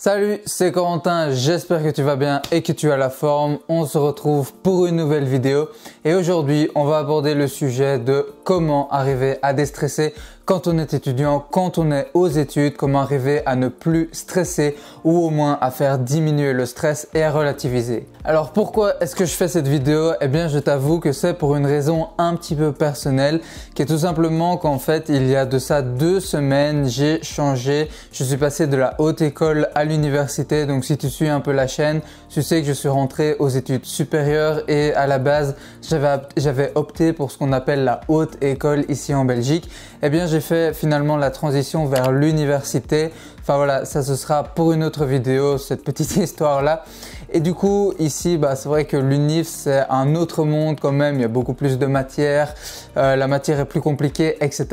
Salut, c'est Corentin, j'espère que tu vas bien et que tu as la forme. On se retrouve pour une nouvelle vidéo et aujourd'hui on va aborder le sujet de comment arriver à déstresser quand on est étudiant, quand on est aux études, comment arriver à ne plus stresser ou au moins à faire diminuer le stress et à relativiser. Alors pourquoi est-ce que je fais cette vidéo? Eh bien je t'avoue que c'est pour une raison un petit peu personnelle qui est tout simplement qu'en fait il y a de ça 2 semaines j'ai changé, je suis passé de la haute école à l'université. Donc si tu suis un peu la chaîne, tu sais que je suis rentré aux études supérieures et à la base j'avais opté pour ce qu'on appelle la haute école ici en Belgique. Eh bien j'ai fait finalement la transition vers l'université. Enfin voilà, ça ce sera pour une autre vidéo, cette petite histoire là. Et du coup ici c'est vrai que l'unif c'est un autre monde quand même, il y a beaucoup plus de matière, la matière est plus compliquée, etc.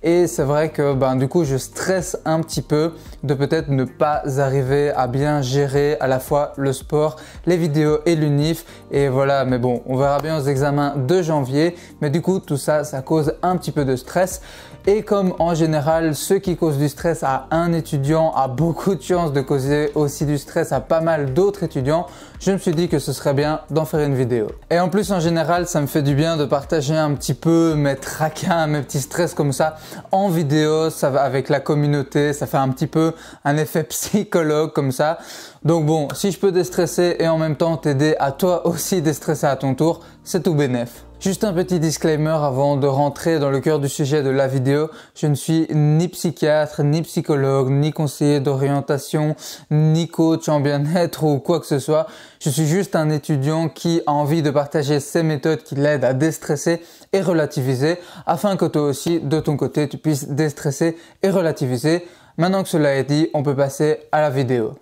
Et c'est vrai que du coup je stresse un petit peu de peut-être ne pas arriver à bien gérer à la fois le sport, les vidéos et l'unif. Et voilà, mais bon, on verra bien aux examens de janvier. Mais du coup tout ça, ça cause un petit peu de stress. Et comme en général, ce qui cause du stress à un étudiant a beaucoup de chances de causer aussi du stress à pas mal d'autres étudiants, je me suis dit que ce serait bien d'en faire une vidéo. Et en plus, en général, ça me fait du bien de partager un petit peu mes tracas, mes petits stress comme ça en vidéo, ça va avec la communauté, ça fait un petit peu un effet psychologue comme ça. Donc bon, si je peux déstresser et en même temps t'aider à toi aussi déstresser à ton tour, c'est tout bénef. Juste un petit disclaimer avant de rentrer dans le cœur du sujet de la vidéo. Je ne suis ni psychiatre, ni psychologue, ni conseiller d'orientation, ni coach en bien-être ou quoi que ce soit. Je suis juste un étudiant qui a envie de partager ses méthodes qui l'aident à déstresser et relativiser afin que toi aussi, de ton côté, tu puisses déstresser et relativiser. Maintenant que cela est dit, on peut passer à la vidéo.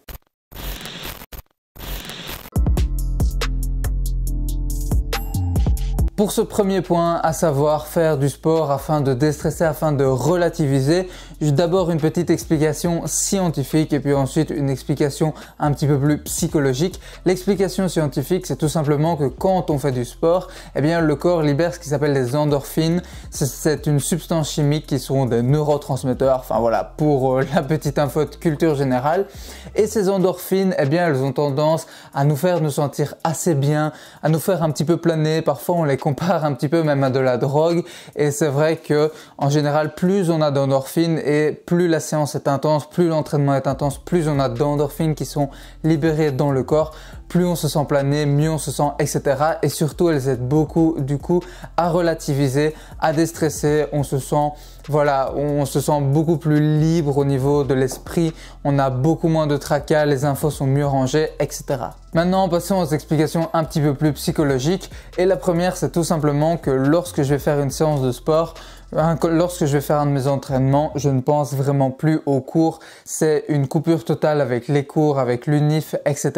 Pour ce premier point, à savoir faire du sport afin de déstresser, afin de relativiser, d'abord une petite explication scientifique et puis ensuite une explication un petit peu plus psychologique. L'explication scientifique, c'est tout simplement que quand on fait du sport, eh bien le corps libère ce qui s'appelle des endorphines. C'est une substance chimique qui sont des neurotransmetteurs. Enfin voilà, pour la petite info de culture générale. Et ces endorphines, eh bien elles ont tendance à nous faire nous sentir assez bien, à nous faire un petit peu planer. Parfois on les compare un petit peu même à de la drogue et c'est vrai que en général plus on a d'endorphines et plus la séance est intense, plus l'entraînement est intense, plus on a d'endorphines qui sont libérées dans le corps, plus on se sent planer, mieux on se sent, etc. Et surtout elles aident beaucoup du coup à relativiser, à déstresser. On se sent beaucoup plus libre au niveau de l'esprit, on a beaucoup moins de tracas, les infos sont mieux rangées, etc. Maintenant passons aux explications un petit peu plus psychologiques et la première c'est tout simplement que lorsque je vais faire une séance de sport, lorsque je vais faire un de mes entraînements, je ne pense vraiment plus aux cours, c'est une coupure totale avec les cours, avec l'unif, etc.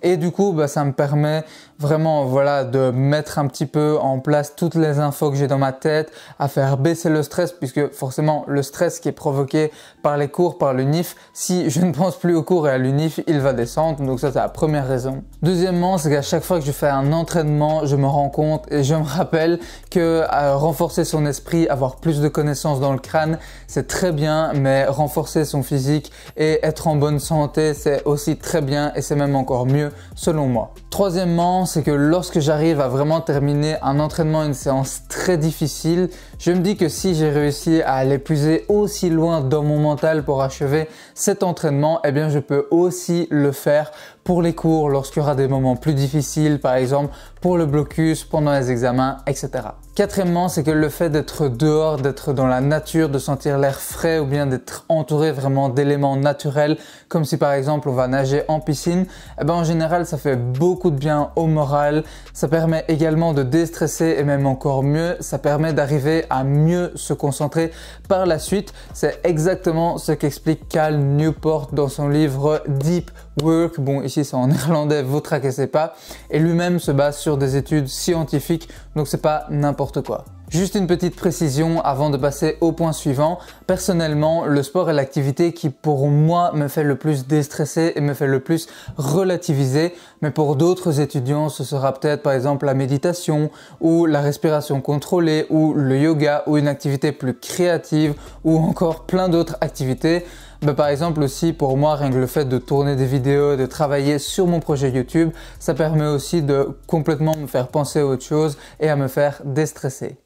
Et du coup, ça me permet vraiment de mettre un petit peu en place toutes les infos que j'ai dans ma tête, à faire baisser le stress puisque forcément le stress qui est provoqué par les cours, par l'unif, si je ne pense plus aux cours et à l'unif, il va descendre. Donc ça c'est la première raison. Deuxièmement, c'est qu'à chaque fois que je fais un entraînement, je me rends compte et je me rappelle que renforcer son esprit, avoir plus de connaissances dans le crâne, c'est très bien, mais renforcer son physique et être en bonne santé, c'est aussi très bien et c'est même encore mieux selon moi. Troisièmement, c'est que lorsque j'arrive à vraiment terminer un entraînement, une séance très difficile, je me dis que si j'ai réussi à aller puiser aussi loin dans mon mental pour achever cet entraînement, eh bien je peux aussi le faire pour les cours, lorsqu'il y aura des moments plus difficiles, par exemple pour le blocus, pendant les examens, etc. Quatrièmement, c'est que le fait d'être dehors, d'être dans la nature, de sentir l'air frais ou bien d'être entouré vraiment d'éléments naturels, comme si par exemple on va nager en piscine, en général ça fait beaucoup de bien au moral, ça permet également de déstresser et même encore mieux, ça permet d'arriver à mieux se concentrer par la suite. C'est exactement ce qu'explique Cal Newport dans son livre Deep Work. Bon, ici c'est en néerlandais, vous tracassez pas. Et lui-même se base sur des études scientifiques, donc c'est pas n'importe quoi. Juste une petite précision avant de passer au point suivant. Personnellement, le sport est l'activité qui pour moi me fait le plus déstresser et me fait le plus relativiser. Mais pour d'autres étudiants, ce sera peut-être par exemple la méditation ou la respiration contrôlée ou le yoga ou une activité plus créative ou encore plein d'autres activités. Par exemple aussi pour moi, rien que le fait de tourner des vidéos, de travailler sur mon projet YouTube, ça permet aussi de complètement me faire penser à autre chose et à me faire déstresser.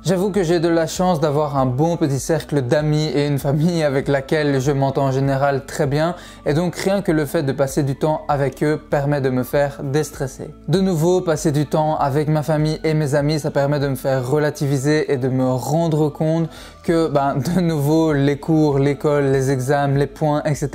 J'avoue que j'ai de la chance d'avoir un bon petit cercle d'amis et une famille avec laquelle je m'entends en général très bien et donc rien que le fait de passer du temps avec eux permet de me faire déstresser. De nouveau, passer du temps avec ma famille et mes amis, ça permet de me faire relativiser et de me rendre compte que de nouveau les cours, l'école, les examens, les points, etc.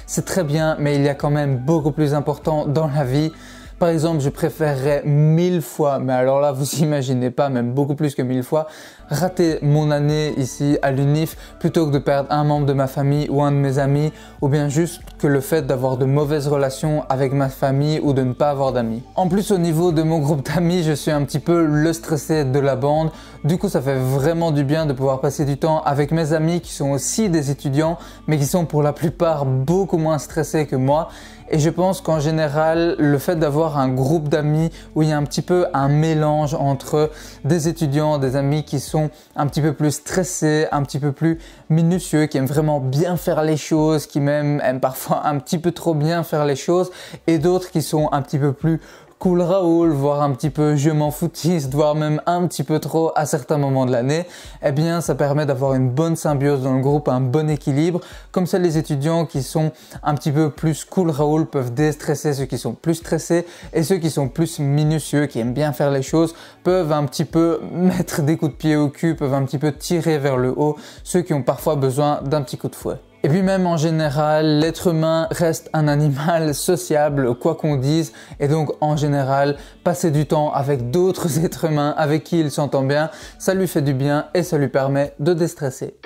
c'est très bien mais il y a quand même beaucoup plus important dans la vie. Par exemple, je préférerais 1000 fois, mais alors là vous imaginez pas, même beaucoup plus que 1000 fois, rater mon année ici à l'UNIF plutôt que de perdre un membre de ma famille ou un de mes amis, ou bien juste que le fait d'avoir de mauvaises relations avec ma famille ou de ne pas avoir d'amis. En plus au niveau de mon groupe d'amis, je suis un petit peu le stressé de la bande, du coup ça fait vraiment du bien de pouvoir passer du temps avec mes amis qui sont aussi des étudiants, mais qui sont pour la plupart beaucoup moins stressés que moi. Et je pense qu'en général, le fait d'avoir un groupe d'amis où il y a un petit peu un mélange entre des étudiants, des amis qui sont un petit peu plus stressés, un petit peu plus minutieux, qui aiment vraiment bien faire les choses, qui même aiment parfois un petit peu trop bien faire les choses, et d'autres qui sont un petit peu plus cool Raoul, voire un petit peu je m'en foutiste, voire même un petit peu trop à certains moments de l'année, eh bien ça permet d'avoir une bonne symbiose dans le groupe, un bon équilibre. Comme ça les étudiants qui sont un petit peu plus cool Raoul peuvent déstresser ceux qui sont plus stressés et ceux qui sont plus minutieux, qui aiment bien faire les choses, peuvent un petit peu mettre des coups de pied au cul, peuvent un petit peu tirer vers le haut ceux qui ont parfois besoin d'un petit coup de fouet. Et puis même en général, l'être humain reste un animal sociable, quoi qu'on dise, et donc en général, passer du temps avec d'autres êtres humains avec qui il s'entend bien, ça lui fait du bien et ça lui permet de déstresser.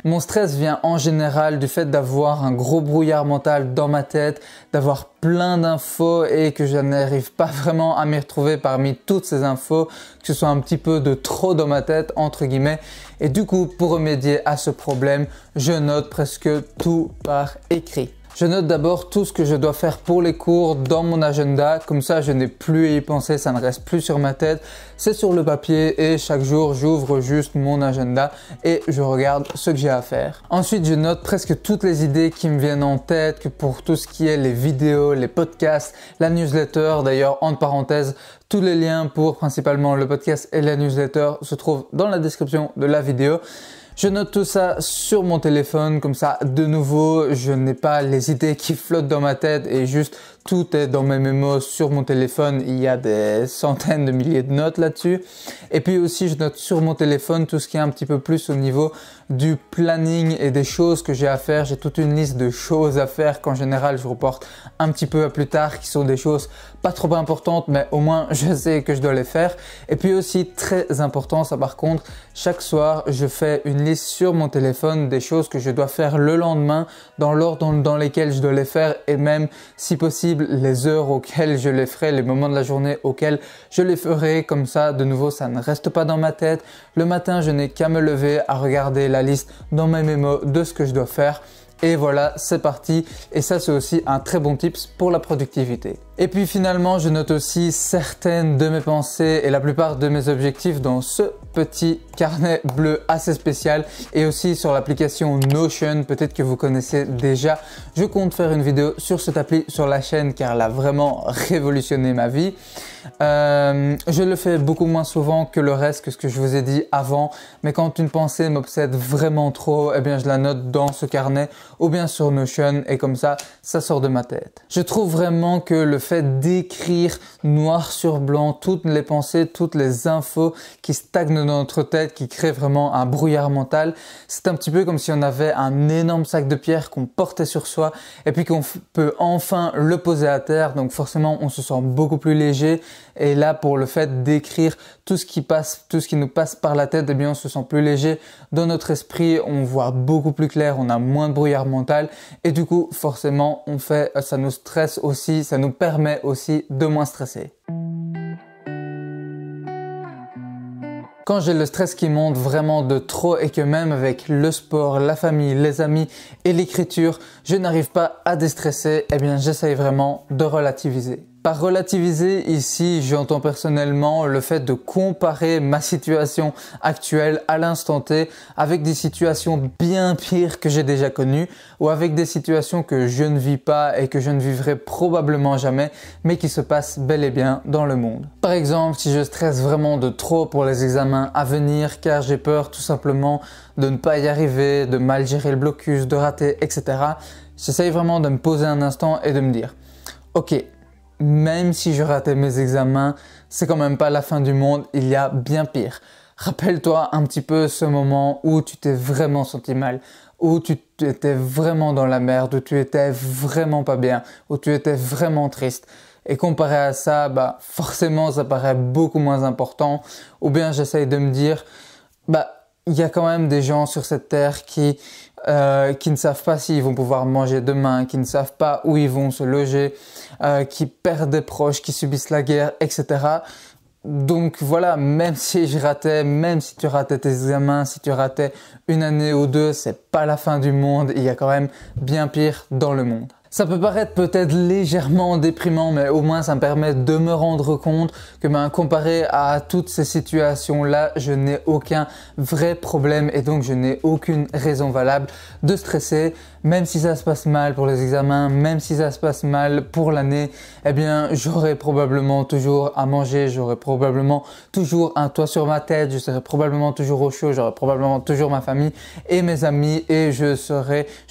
Mon stress vient en général du fait d'avoir un gros brouillard mental dans ma tête, d'avoir plein d'infos et que je n'arrive pas vraiment à m'y retrouver parmi toutes ces infos, que ce soit un petit peu de trop dans ma tête entre guillemets. Et du coup, pour remédier à ce problème, je note presque tout par écrit. Je note d'abord tout ce que je dois faire pour les cours dans mon agenda, comme ça je n'ai plus à y penser, ça ne reste plus sur ma tête, c'est sur le papier et chaque jour j'ouvre juste mon agenda et je regarde ce que j'ai à faire. Ensuite je note presque toutes les idées qui me viennent en tête, que pour tout ce qui est les vidéos, les podcasts, la newsletter, d'ailleurs entre parenthèses, tous les liens pour principalement le podcast et la newsletter se trouvent dans la description de la vidéo. Je note tout ça sur mon téléphone, comme ça de nouveau je n'ai pas les idées qui flottent dans ma tête et juste tout est dans mes mémos sur mon téléphone, il y a des centaines de milliers de notes là-dessus. Et puis aussi je note sur mon téléphone tout ce qui est un petit peu plus au niveau du planning et des choses que j'ai à faire. J'ai toute une liste de choses à faire qu'en général je reporte un petit peu à plus tard, qui sont des choses pas trop importantes mais au moins je sais que je dois les faire. Et puis aussi très important, ça par contre, chaque soir je fais une liste sur mon téléphone des choses que je dois faire le lendemain dans l'ordre dans lesquels je dois les faire et même si possible les heures auxquelles je les ferai, les moments de la journée auxquels je les ferai. Comme ça de nouveau ça ne reste pas dans ma tête. Le matin je n'ai qu'à me lever, à regarder la liste dans mes mémos de ce que je dois faire. Et voilà, c'est parti. Et ça, c'est aussi un très bon tips pour la productivité. Et puis finalement, je note aussi certaines de mes pensées et la plupart de mes objectifs dans ce petit carnet bleu assez spécial et aussi sur l'application Notion, peut-être que vous connaissez déjà. Je compte faire une vidéo sur cette appli sur la chaîne car elle a vraiment révolutionné ma vie. Je le fais beaucoup moins souvent que le reste, que ce que je vous ai dit avant, mais quand une pensée m'obsède vraiment trop, eh bien je la note dans ce carnet ou bien sur Notion et comme ça sort de ma tête. Je trouve vraiment que le fait d'écrire noir sur blanc toutes les pensées, toutes les infos qui stagnent dans notre tête, qui créent vraiment un brouillard mental, c'est un petit peu comme si on avait un énorme sac de pierres qu'on portait sur soi et puis qu'on peut enfin le poser à terre, donc forcément on se sent beaucoup plus léger. Et là, pour le fait d'écrire tout ce qui nous passe par la tête, eh bien on se sent plus léger dans notre esprit, on voit beaucoup plus clair, on a moins de brouillard mental et du coup forcément ça nous stresse aussi, ça nous permet aussi de moins stresser. Quand j'ai le stress qui monte vraiment de trop et que même avec le sport, la famille, les amis et l'écriture, je n'arrive pas à déstresser, eh bien j'essaye vraiment de relativiser. Par relativiser ici, j'entends personnellement le fait de comparer ma situation actuelle à l'instant T avec des situations bien pires que j'ai déjà connues ou avec des situations que je ne vis pas et que je ne vivrai probablement jamais mais qui se passent bel et bien dans le monde. Par exemple, si je stresse vraiment de trop pour les examens à venir car j'ai peur tout simplement de ne pas y arriver, de mal gérer le blocus, de rater, etc. J'essaye vraiment de me poser un instant et de me dire « Ok, même si je ratais mes examens, c'est quand même pas la fin du monde, il y a bien pire. » Rappelle-toi un petit peu ce moment où tu t'es vraiment senti mal, où tu étais vraiment dans la merde, où tu étais vraiment pas bien, où tu étais vraiment triste. Et comparé à ça, forcément ça paraît beaucoup moins important. Ou bien j'essaye de me dire, il y a quand même des gens sur cette terre qui ne savent pas s'ils vont pouvoir manger demain, qui ne savent pas où ils vont se loger, qui perdent des proches, qui subissent la guerre, etc. Donc voilà, même si je ratais, même si tu ratais tes examens, si tu ratais une année ou deux, c'est pas la fin du monde, il y a quand même bien pire dans le monde. Ça peut paraître peut-être légèrement déprimant, mais au moins ça me permet de me rendre compte que comparé à toutes ces situations-là, je n'ai aucun vrai problème et donc je n'ai aucune raison valable de stresser. Même si ça se passe mal pour les examens, même si ça se passe mal pour l'année, eh bien j'aurai probablement toujours à manger, j'aurai probablement toujours un toit sur ma tête, je serai probablement toujours au chaud, j'aurai probablement toujours ma famille et mes amis et je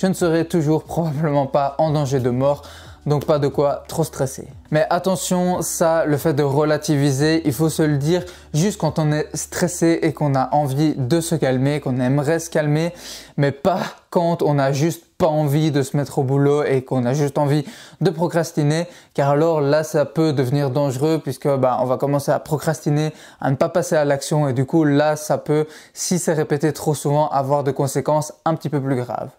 ne serai toujours probablement pas en danger de mort. Donc pas de quoi trop stresser. Mais attention, ça, le fait de relativiser, il faut se le dire juste quand on est stressé et qu'on a envie de se calmer, qu'on aimerait se calmer, mais pas quand on a juste pas envie de se mettre au boulot et qu'on a juste envie de procrastiner, car alors là ça peut devenir dangereux puisque on va commencer à procrastiner, à ne pas passer à l'action et du coup là ça peut, si c'est répété trop souvent, avoir des conséquences un petit peu plus graves.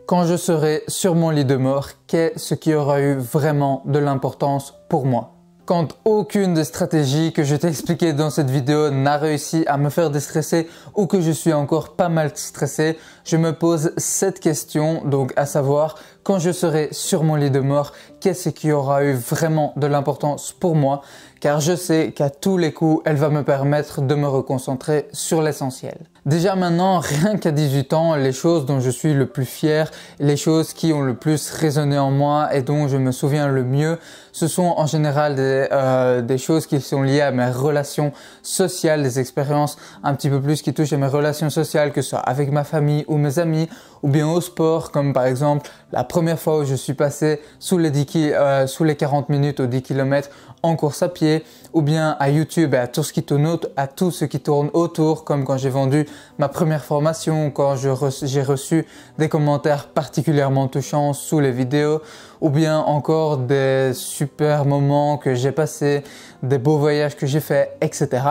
Quand je serai sur mon lit de mort, qu'est-ce qui aura eu vraiment de l'importance pour moi? Quand aucune des stratégies que je t'ai expliquées dans cette vidéo n'a réussi à me faire déstresser ou que je suis encore pas mal stressé, je me pose cette question, donc à savoir, quand je serai sur mon lit de mort, qu'est-ce qui aura eu vraiment de l'importance pour moi? Car je sais qu'à tous les coups, elle va me permettre de me reconcentrer sur l'essentiel. Déjà maintenant, rien qu'à 18 ans, les choses dont je suis le plus fier, les choses qui ont le plus résonné en moi et dont je me souviens le mieux, ce sont en général des choses qui sont liées à mes relations sociales, des expériences un petit peu plus qui touchent à mes relations sociales, que ce soit avec ma famille ou mes amis, ou bien au sport, comme par exemple la première fois où je suis passé sous les 40 minutes aux 10 km en course à pied, ou bien à YouTube et à tout ce qui tourne autour, comme quand j'ai vendu ma première formation, quand j'ai reçu des commentaires particulièrement touchants sous les vidéos, ou bien encore des super moments que j'ai passés, des beaux voyages que j'ai faits, etc.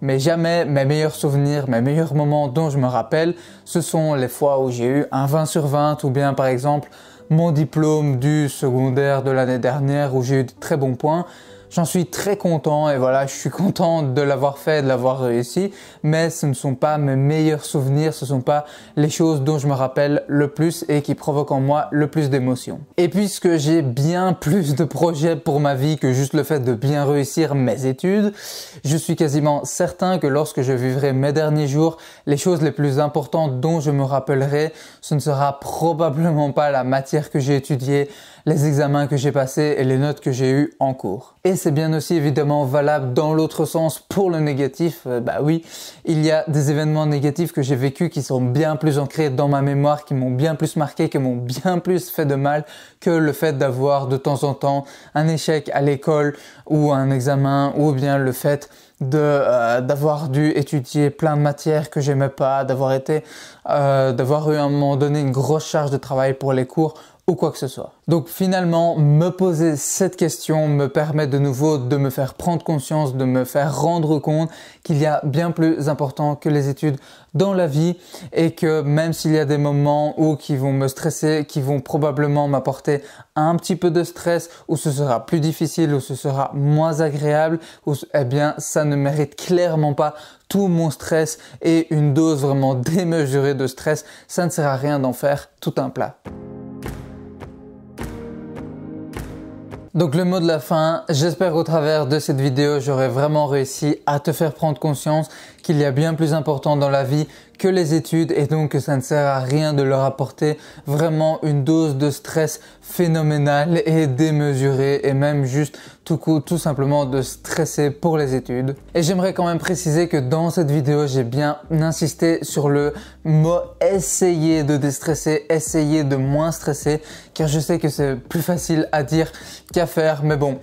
Mais jamais mes meilleurs souvenirs, mes meilleurs moments dont je me rappelle, ce sont les fois où j'ai eu un 20 sur 20 ou bien par exemple mon diplôme du secondaire de l'année dernière où j'ai eu de très bons points. J'en suis très content et voilà, je suis content de l'avoir fait, de l'avoir réussi, mais ce ne sont pas mes meilleurs souvenirs, ce ne sont pas les choses dont je me rappelle le plus et qui provoquent en moi le plus d'émotions. Et puisque j'ai bien plus de projets pour ma vie que juste le fait de bien réussir mes études, je suis quasiment certain que lorsque je vivrai mes derniers jours, les choses les plus importantes dont je me rappellerai, ce ne sera probablement pas la matière que j'ai étudiée, les examens que j'ai passés et les notes que j'ai eues en cours. Et c'est bien aussi évidemment valable dans l'autre sens pour le négatif. Oui, il y a des événements négatifs que j'ai vécus qui sont bien plus ancrés dans ma mémoire, qui m'ont bien plus marqué, qui m'ont bien plus fait de mal que le fait d'avoir de temps en temps un échec à l'école ou un examen, ou bien le fait d'avoir dû étudier plein de matières que j'aimais pas, d'avoir eu à un moment donné une grosse charge de travail pour les cours ou quoi que ce soit. Donc finalement, me poser cette question me permet de nouveau de me faire prendre conscience, de me faire rendre compte qu'il y a bien plus important que les études dans la vie et que même s'il y a des moments qui vont me stresser, qui vont probablement m'apporter un petit peu de stress, où ce sera plus difficile, où ce sera moins agréable, eh bien ça ne mérite clairement pas tout mon stress et une dose vraiment démesurée de stress. Ça ne sert à rien d'en faire tout un plat. Donc le mot de la fin, j'espère qu'au travers de cette vidéo, j'aurai vraiment réussi à te faire prendre conscience qu'il y a bien plus important dans la vie que les études et donc que ça ne sert à rien de leur apporter vraiment une dose de stress phénoménale et démesurée et même juste tout simplement de stresser pour les études. Et j'aimerais quand même préciser que dans cette vidéo, j'ai bien insisté sur le mot essayer de déstresser, essayer de moins stresser, car je sais que c'est plus facile à dire qu'à faire, mais bon,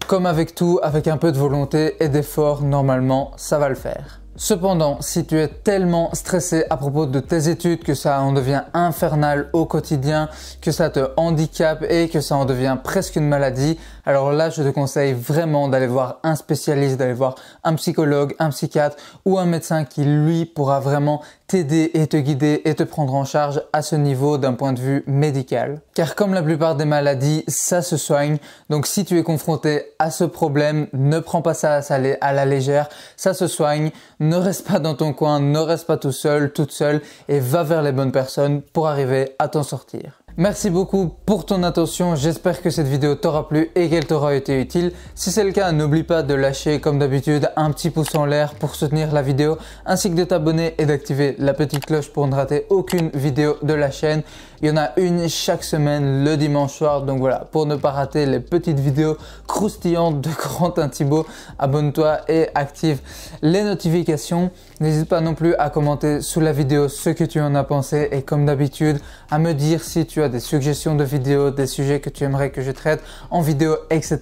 comme avec tout, avec un peu de volonté et d'effort, normalement, ça va le faire. Cependant, si tu es tellement stressé à propos de tes études que ça en devient infernal au quotidien, que ça te handicape et que ça en devient presque une maladie, alors là, je te conseille vraiment d'aller voir un spécialiste, d'aller voir un psychologue, un psychiatre ou un médecin qui, lui, pourra vraiment t'aider et te guider et te prendre en charge à ce niveau d'un point de vue médical. Car comme la plupart des maladies, ça se soigne. Donc si tu es confronté à ce problème, ne prends pas ça à la légère, ça se soigne. Ne reste pas dans ton coin, ne reste pas tout seul, toute seule et va vers les bonnes personnes pour arriver à t'en sortir. Merci beaucoup pour ton attention, j'espère que cette vidéo t'aura plu et qu'elle t'aura été utile. Si c'est le cas, n'oublie pas de lâcher comme d'habitude un petit pouce en l'air pour soutenir la vidéo ainsi que de t'abonner et d'activer la petite cloche pour ne rater aucune vidéo de la chaîne. Il y en a une chaque semaine le dimanche soir, donc voilà, pour ne pas rater les petites vidéos croustillantes de Corentin Thibault, abonne-toi et active les notifications. N'hésite pas non plus à commenter sous la vidéo ce que tu en as pensé et comme d'habitude à me dire si tu as des suggestions de vidéos, des sujets que tu aimerais que je traite en vidéo, etc.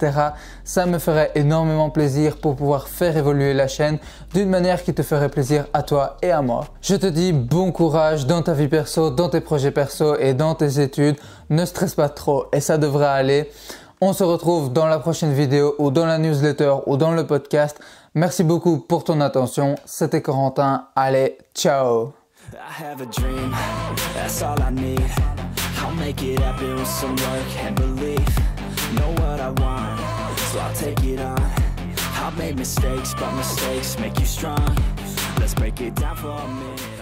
Ça me ferait énormément plaisir pour pouvoir faire évoluer la chaîne d'une manière qui te ferait plaisir à toi et à moi. Je te dis bon courage dans ta vie perso, dans tes projets perso et dans tes études. Ne stresse pas trop et ça devrait aller. On se retrouve dans la prochaine vidéo ou dans la newsletter ou dans le podcast. Merci beaucoup pour ton attention. C'était Corentin. Allez, ciao! I have a dream, that's all I need. I'll make it happen with some work and belief. Know what I want, so I'll take it on. I'll make mistakes, but mistakes make you strong. Let's break it down for a minute.